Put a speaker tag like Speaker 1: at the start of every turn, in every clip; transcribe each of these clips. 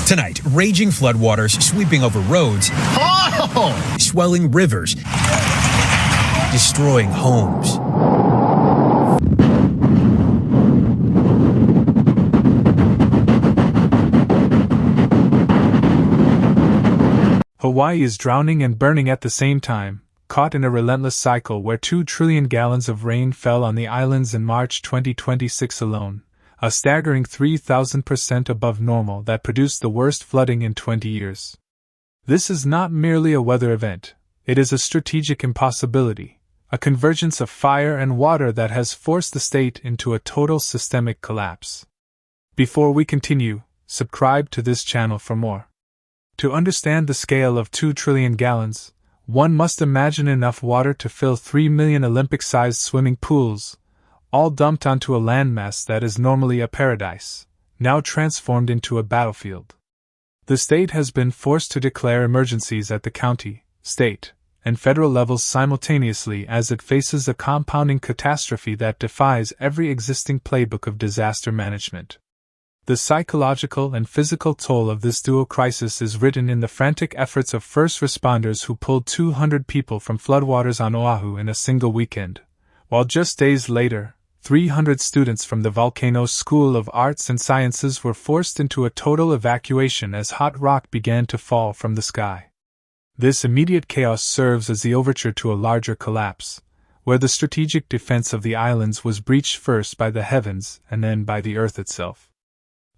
Speaker 1: Tonight, raging floodwaters sweeping over roads, swelling rivers, destroying homes.
Speaker 2: Hawaii is drowning and burning at the same time, caught in a relentless cycle where 2 trillion gallons of rain fell on the islands in March 2026 alone, a staggering 3,000% above normal that produced the worst flooding in 20 years. This is not merely a weather event, it is a strategic impossibility, a convergence of fire and water that has forced the state into a total systemic collapse. Before we continue, subscribe to this channel for more. To understand the scale of 2 trillion gallons, one must imagine enough water to fill 3 million Olympic-sized swimming pools, all dumped onto a landmass that is normally a paradise, now transformed into a battlefield. The state has been forced to declare emergencies at the county, state, and federal levels simultaneously as it faces a compounding catastrophe that defies every existing playbook of disaster management. The psychological and physical toll of this dual crisis is written in the frantic efforts of first responders who pulled 200 people from floodwaters on Oahu in a single weekend, while just days later, 300 students from the Volcano School of Arts and Sciences were forced into a total evacuation as hot rock began to fall from the sky. This immediate chaos serves as the overture to a larger collapse, where the strategic defense of the islands was breached first by the heavens and then by the earth itself.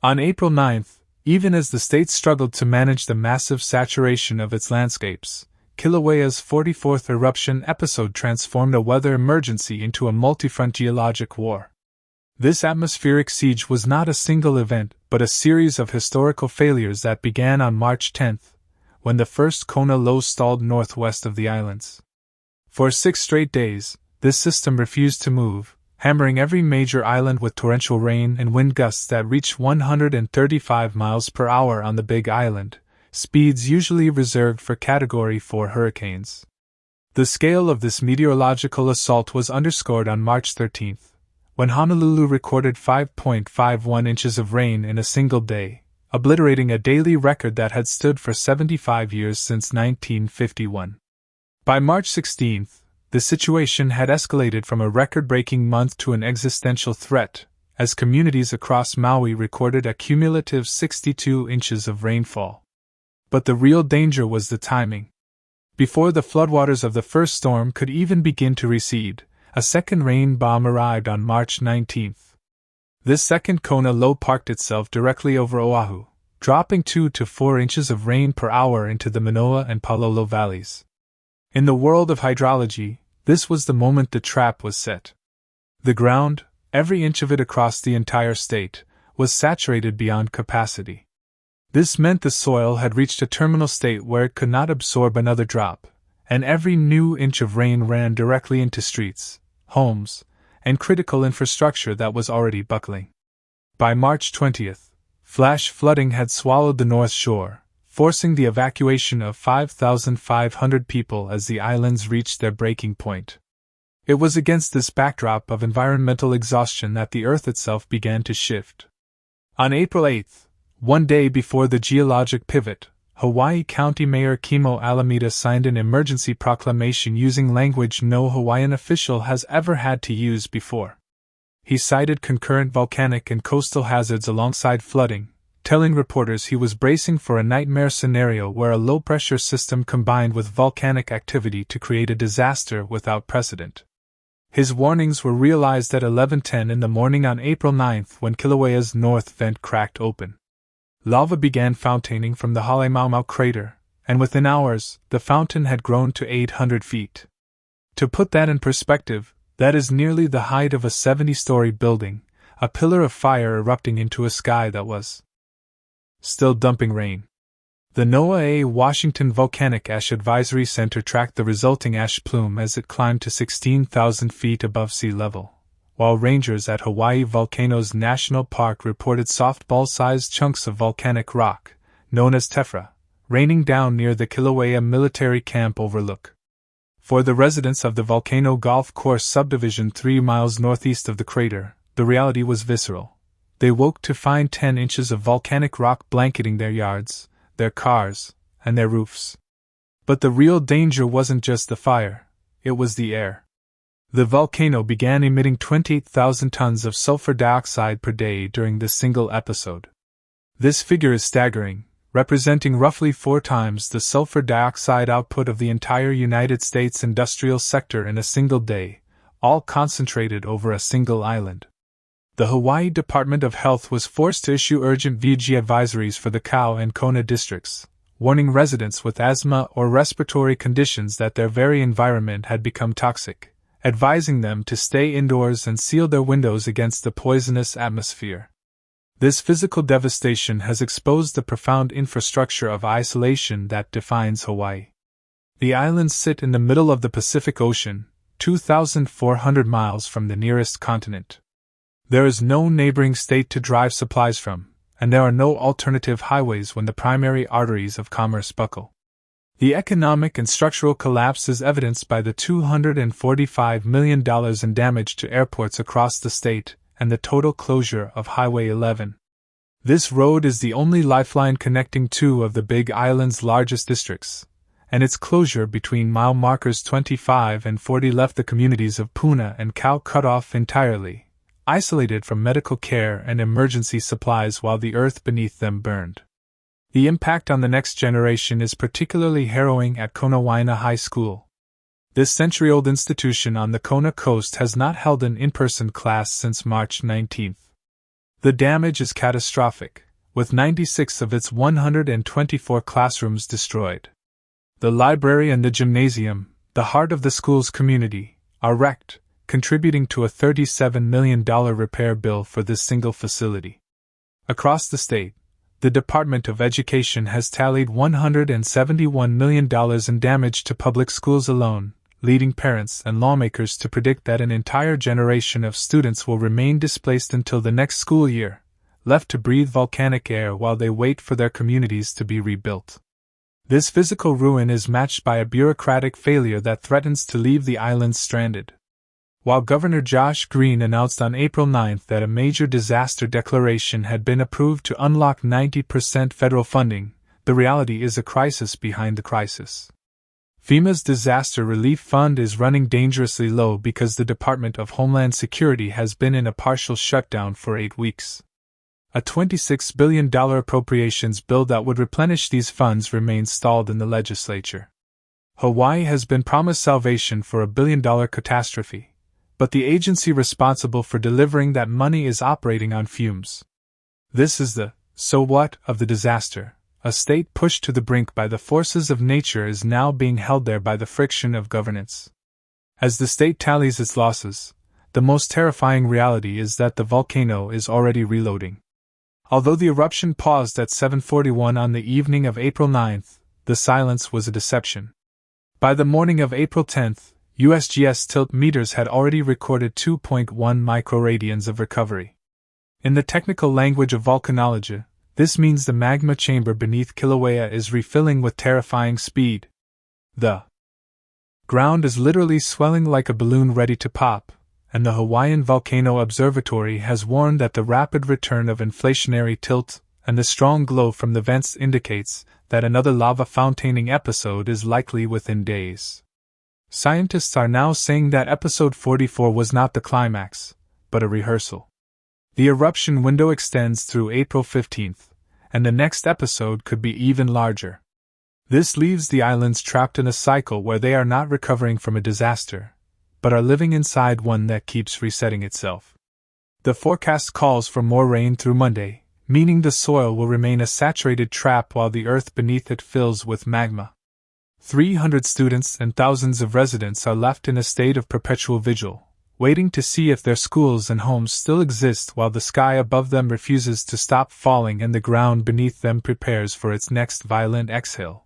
Speaker 2: On April 9th, even as the state struggled to manage the massive saturation of its landscapes, Kilauea's 44th eruption episode transformed a weather emergency into a multi-front geologic war. This atmospheric siege was not a single event, but a series of historical failures that began on March 10th, when the first Kona low stalled northwest of the islands. For 6 straight days, this system refused to move, hammering every major island with torrential rain and wind gusts that reached 135 miles per hour on the Big Island, speeds usually reserved for Category 4 hurricanes. The scale of this meteorological assault was underscored on March 13th, when Honolulu recorded 5.51 inches of rain in a single day, obliterating a daily record that had stood for 75 years since 1951. By March 16th, the situation had escalated from a record-breaking month to an existential threat, as communities across Maui recorded a cumulative 62 inches of rainfall. But the real danger was the timing. Before the floodwaters of the first storm could even begin to recede, a second rain bomb arrived on March 19th. This second Kona low parked itself directly over Oahu, dropping 2 to 4 inches of rain per hour into the Manoa and Palolo valleys. In the world of hydrology, this was the moment the trap was set. The ground, every inch of it across the entire state, was saturated beyond capacity. This meant the soil had reached a terminal state where it could not absorb another drop, and every new inch of rain ran directly into streets, homes, and critical infrastructure that was already buckling. By March 20th, flash flooding had swallowed the North Shore, forcing the evacuation of 5,500 people as the islands reached their breaking point. It was against this backdrop of environmental exhaustion that the Earth itself began to shift. On April 8th, one day before the geologic pivot, Hawaii County Mayor Kimo Alameda signed an emergency proclamation using language no Hawaiian official has ever had to use before. He cited concurrent volcanic and coastal hazards alongside flooding, telling reporters he was bracing for a nightmare scenario where a low-pressure system combined with volcanic activity to create a disaster without precedent. His warnings were realized at 11:10 in the morning on April 9th when Kilauea's north vent cracked open. Lava began fountaining from the Halemaumau crater, and within hours, the fountain had grown to 800 feet. To put that in perspective, that is nearly the height of a 70-story building, a pillar of fire erupting into a sky that was still dumping rain. The NOAA A. Washington Volcanic Ash Advisory Center tracked the resulting ash plume as it climbed to 16,000 feet above sea level, while rangers at Hawaii Volcanoes National Park reported softball-sized chunks of volcanic rock, known as tephra, raining down near the Kilauea military camp overlook. For the residents of the Volcano Golf Course subdivision 3 miles northeast of the crater, the reality was visceral. they woke to find 10 inches of volcanic rock blanketing their yards, their cars, and their roofs. But the real danger wasn't just the fire, it was the air. The volcano began emitting 28,000 tons of sulfur dioxide per day during this single episode. This figure is staggering, representing roughly 4 times the sulfur dioxide output of the entire United States industrial sector in a single day, all concentrated over a single island. The Hawaii Department of Health was forced to issue urgent VG advisories for the Kau and Kona districts, warning residents with asthma or respiratory conditions that their very environment had become toxic, advising them to stay indoors and seal their windows against the poisonous atmosphere. This physical devastation has exposed the profound infrastructure of isolation that defines Hawaii. The islands sit in the middle of the Pacific Ocean, 2,400 miles from the nearest continent. There is no neighboring state to drive supplies from, and there are no alternative highways when the primary arteries of commerce buckle. The economic and structural collapse is evidenced by the $245 million in damage to airports across the state and the total closure of Highway 11. This road is the only lifeline connecting 2 of the Big Island's largest districts, and its closure between mile markers 25 and 40 left the communities of Puna and Kau cut off entirely, isolated from medical care and emergency supplies while the earth beneath them burned. The impact on the next generation is particularly harrowing at Konawaena High School. This century-old institution on the Kona coast has not held an in-person class since March 19. The damage is catastrophic, with 96 of its 124 classrooms destroyed. The library and the gymnasium, the heart of the school's community, are wrecked, contributing to a $37 million repair bill for this single facility. Across the state, the Department of Education has tallied $171 million in damage to public schools alone, leading parents and lawmakers to predict that an entire generation of students will remain displaced until the next school year, left to breathe volcanic air while they wait for their communities to be rebuilt. This physical ruin is matched by a bureaucratic failure that threatens to leave the islands stranded. While Governor Josh Green announced on April 9 that a major disaster declaration had been approved to unlock 90% federal funding, the reality is a crisis behind the crisis. FEMA's Disaster Relief Fund is running dangerously low because the Department of Homeland Security has been in a partial shutdown for 8 weeks. A $26 billion appropriations bill that would replenish these funds remains stalled in the legislature. Hawaii has been promised salvation for a $1 billion catastrophe, but the agency responsible for delivering that money is operating on fumes. This is the so what of the disaster. A state pushed to the brink by the forces of nature is now being held there by the friction of governance. As the state tallies its losses, the most terrifying reality is that the volcano is already reloading. Although the eruption paused at 7:41 on the evening of April 9, the silence was a deception. By the morning of April 10, USGS tilt meters had already recorded 2.1 microradians of recovery. In the technical language of volcanology, this means the magma chamber beneath Kilauea is refilling with terrifying speed. The ground is literally swelling like a balloon ready to pop, and the Hawaiian Volcano Observatory has warned that the rapid return of inflationary tilt and the strong glow from the vents indicates that another lava fontaining episode is likely within days. Scientists are now saying that episode 44 was not the climax, but a rehearsal. The eruption window extends through April 15, and the next episode could be even larger. This leaves the islands trapped in a cycle where they are not recovering from a disaster, but are living inside one that keeps resetting itself. The forecast calls for more rain through Monday, meaning the soil will remain a saturated trap while the earth beneath it fills with magma. 300 students and thousands of residents are left in a state of perpetual vigil, waiting to see if their schools and homes still exist while the sky above them refuses to stop falling and the ground beneath them prepares for its next violent exhale.